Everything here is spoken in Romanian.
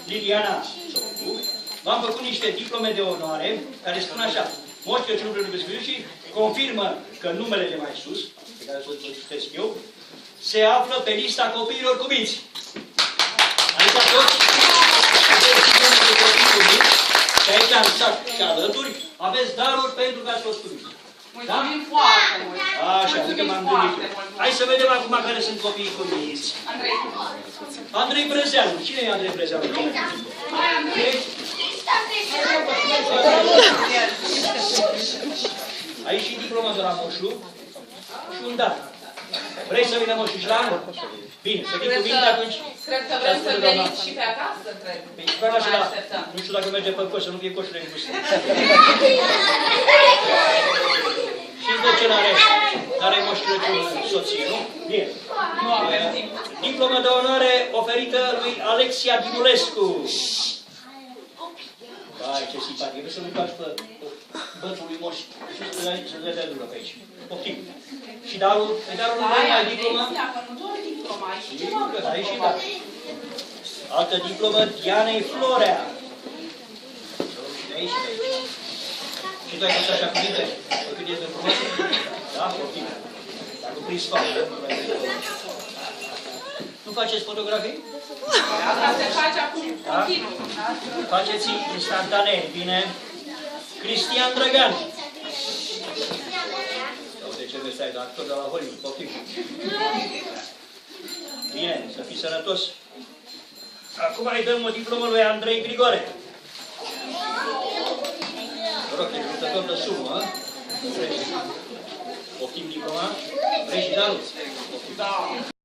Liliana Socu, v-am făcut niște diplome de onoare care spun așa: Moș Crăciunul Preobiscuit și confirmă că numele de mai sus, pe care să-l citesc eu, se află pe lista copiilor cuminți. Aici toți aveți diplome de copii cuminți și aici în sac și alături aveți daruri pentru că ați fost cuminți. Mulțumim foarte mult! Așa, încă m-am gândit. Hai să vedem acum care sunt copiii cuminți. Andrei Brezeanu. Cine e Andrei Brezeanu? Aici și diploma de la Moșu și un dat. Vrei să vină Moșu și la anul? Bine, să fii cuvinte atunci. Cred că vrem să veniți și pe acasă, cred. Nu știu dacă merge pe coș, să nu fie coșurile încuse. Știți de ce n-are Moș Crăciun soție, nu? Bine. Nu avem timp. Diplomă de onoare oferită lui Alexia Dinulescu. Vai, ce simpatie. Vreau să nu faci pe bățul lui Moș. Să le dea dură pe aici. Optim. Și darul lui ai diplomă? Ai și dat. Altă diplomă, Dianei Florea. De aici și de aici. Și tu ai fost așa cuvinte? Cât ești de frumos? Da? Optim. Dar nu prins fac. Nu faceți fotografii? Asta se face acum continuu. Faceți instantanee. Bine. Cristian Drăgan. De ce vezi, ai actor de la Hollywood? Poftim. Bine, să fii sănătos. Acum îi dăm o diplomă lui Andrei Grigore. Vă rog, ești luptător de sumă, Poftim diploma? Vrei și darul? Da.